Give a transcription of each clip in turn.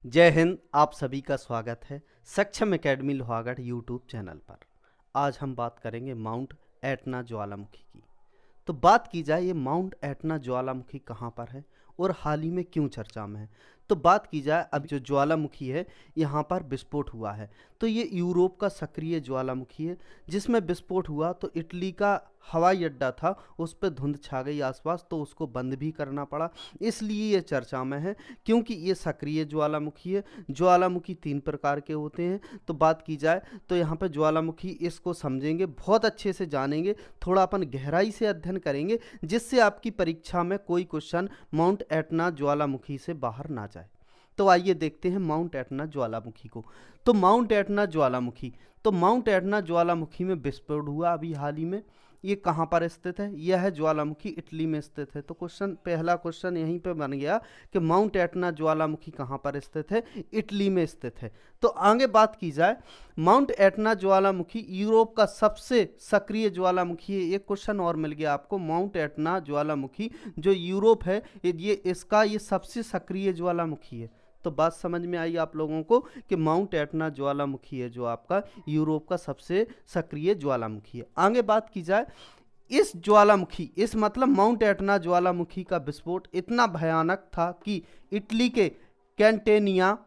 जय हिंद। आप सभी का स्वागत है सक्षम एकेडमी लोहागढ़ यूट्यूब चैनल पर। आज हम बात करेंगे माउंट एटना ज्वालामुखी की। तो बात की जाए ये माउंट एटना ज्वालामुखी कहाँ पर है और हाल ही में क्यों चर्चा में है। तो बात की जाए अब जो ज्वालामुखी है यहाँ पर विस्फोट हुआ है, तो ये यूरोप का सक्रिय ज्वालामुखी है जिसमें विस्फोट हुआ। तो इटली का हवाई अड्डा था, उस पर धुंध छा गई आसपास, तो उसको बंद भी करना पड़ा। इसलिए ये चर्चा में है क्योंकि ये सक्रिय ज्वालामुखी है। ज्वालामुखी 3 प्रकार के होते हैं। तो बात की जाए तो यहाँ पर ज्वालामुखी इसको समझेंगे, बहुत अच्छे से जानेंगे, थोड़ा अपन गहराई से अध्ययन करेंगे जिससे आपकी परीक्षा में कोई क्वेश्चन माउंट एटना ज्वालामुखी से बाहर ना जाए। तो आइए देखते हैं माउंट एटना ज्वालामुखी को। तो माउंट एटना ज्वालामुखी में विस्फोट हुआ अभी हाल ही में। ये कहाँ पर स्थित है? यह है ज्वालामुखी इटली में स्थित है। तो पहला क्वेश्चन यहीं पे बन गया कि माउंट एटना ज्वालामुखी कहाँ पर स्थित है? इटली में स्थित है। तो आगे बात की जाए, माउंट एटना ज्वालामुखी यूरोप का सबसे सक्रिय ज्वालामुखी है। एक क्वेश्चन और मिल गया आपको, माउंट एटना ज्वालामुखी जो यूरोप है ये सबसे सक्रिय ज्वालामुखी है। तो बात समझ में आई आप लोगों को कि माउंट एटना ज्वालामुखी है जो आपका यूरोप का सबसे सक्रिय ज्वालामुखी है। आगे बात की जाए, इस मतलब माउंट एटना ज्वालामुखी का विस्फोट इतना भयानक था कि इटली के कैंटेनिया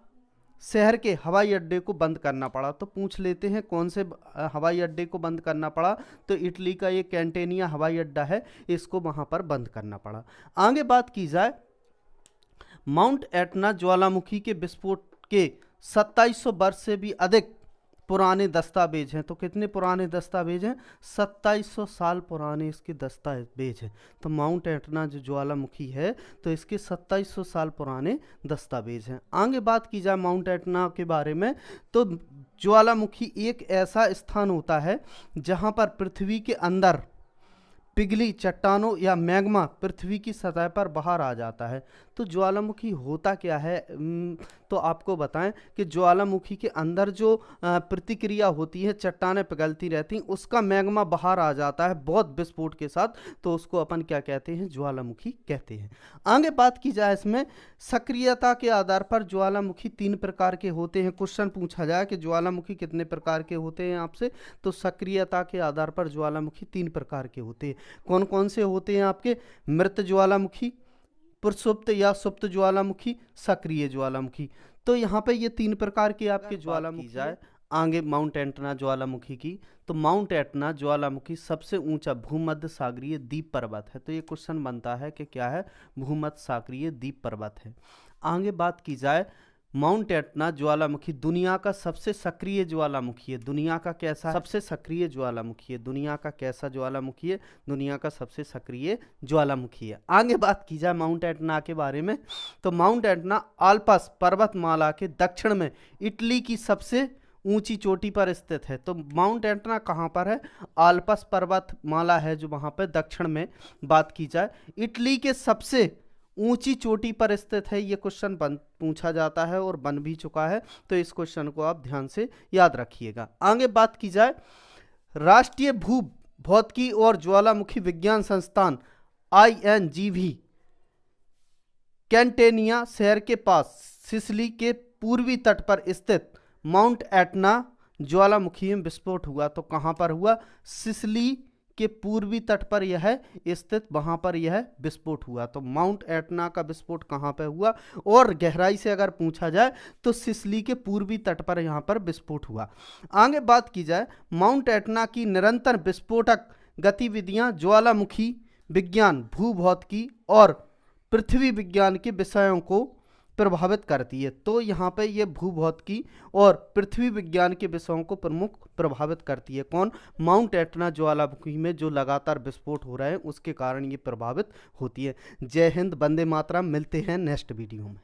शहर के हवाई अड्डे को बंद करना पड़ा। तो पूछ लेते हैं कौन से हवाई अड्डे को बंद करना पड़ा? तो इटली का ये कैंटेनिया हवाई अड्डा है, इसको वहां पर बंद करना पड़ा। आगे बात की जाए, माउंट एटना ज्वालामुखी के विस्फोट के 2700 वर्ष से भी अधिक पुराने दस्तावेज हैं। तो कितने पुराने दस्तावेज हैं? 2700 साल पुराने इसके दस्तावेज हैं। तो माउंट एटना जो ज्वालामुखी है तो इसके 2700 साल पुराने दस्तावेज हैं। आगे बात की जाए माउंट एटना के बारे में, तो ज्वालामुखी एक ऐसा स्थान होता है जहां पर पृथ्वी के अंदर पिघली चट्टानों या मैग्मा पृथ्वी की सतह पर बाहर आ जाता है। तो ज्वालामुखी होता क्या है? तो आपको बताएं कि ज्वालामुखी के अंदर जो प्रतिक्रिया होती है, चट्टानें पिघलती रहती हैं, उसका मैग्मा बाहर आ जाता है बहुत विस्फोट के साथ। तो उसको अपन क्या कहते हैं? ज्वालामुखी कहते हैं। आगे बात की जाए, इसमें सक्रियता के आधार पर ज्वालामुखी 3 प्रकार के होते हैं। क्वेश्चन पूछा जाए कि ज्वालामुखी कितने प्रकार के होते हैं आपसे, तो सक्रियता के आधार पर ज्वालामुखी 3 प्रकार के होते हैं। कौन कौन से होते हैं आपके? मृत ज्वालामुखी, प्रसुप्त या सुप्त ज्वालामुखी, सक्रिय ज्वालामुखी। तो यहाँ पे ये 3 प्रकार के आपके ज्वालामुखी जाए। आगे माउंट एटना ज्वालामुखी की, तो माउंट एटना ज्वालामुखी सबसे ऊंचा भूमध्य सागरीय द्वीप पर्वत है। तो ये क्वेश्चन बनता है कि क्या है? भूमध्य सागरीय द्वीप पर्वत है। आगे बात की जाए, माउंट एटना ज्वालामुखी दुनिया का सबसे सक्रिय ज्वालामुखी है। दुनिया का कैसा सबसे सक्रिय ज्वालामुखी है? दुनिया का कैसा ज्वालामुखी है? दुनिया का सबसे सक्रिय ज्वालामुखी है। आगे बात की जाए माउंट एटना के बारे में, तो माउंट एटना आल्प्स पर्वतमाला के दक्षिण में इटली की सबसे ऊंची चोटी पर स्थित है। तो माउंट एटना कहाँ पर है? आल्प्स पर्वतमाला है जो वहां पर दक्षिण में। बात की जाए, इटली के सबसे ऊंची चोटी पर स्थित है। ये क्वेश्चन पूछा जाता है और बन भी चुका है, तो इस क्वेश्चन को आप ध्यान से याद रखिएगा। आगे बात की जाए, राष्ट्रीय भू भौतिकी और ज्वालामुखी विज्ञान संस्थान INGV कैंटेनिया शहर के पास सिसिली के पूर्वी तट पर स्थित माउंट एटना ज्वालामुखी में विस्फोट हुआ। तो कहां पर हुआ? सिसिली के पूर्वी तट पर यह स्थित, वहां पर यह विस्फोट हुआ। तो माउंट एटना का विस्फोट कहां पर हुआ? और गहराई से अगर पूछा जाए तो सिसिली के पूर्वी तट पर यहां पर विस्फोट हुआ। आगे बात की जाए, माउंट एटना की निरंतर विस्फोटक गतिविधियां ज्वालामुखी विज्ञान, भूभौतिकी और पृथ्वी विज्ञान के विषयों को प्रभावित करती है। तो यहाँ पे ये भूभौतिकी और पृथ्वी विज्ञान के विषयों को प्रमुख प्रभावित करती है। कौन? माउंट एटना ज्वालामुखी में जो लगातार विस्फोट हो रहे हैं उसके कारण ये प्रभावित होती है। जय हिंद, वंदे मातरम। मिलते हैं नेक्स्ट वीडियो में।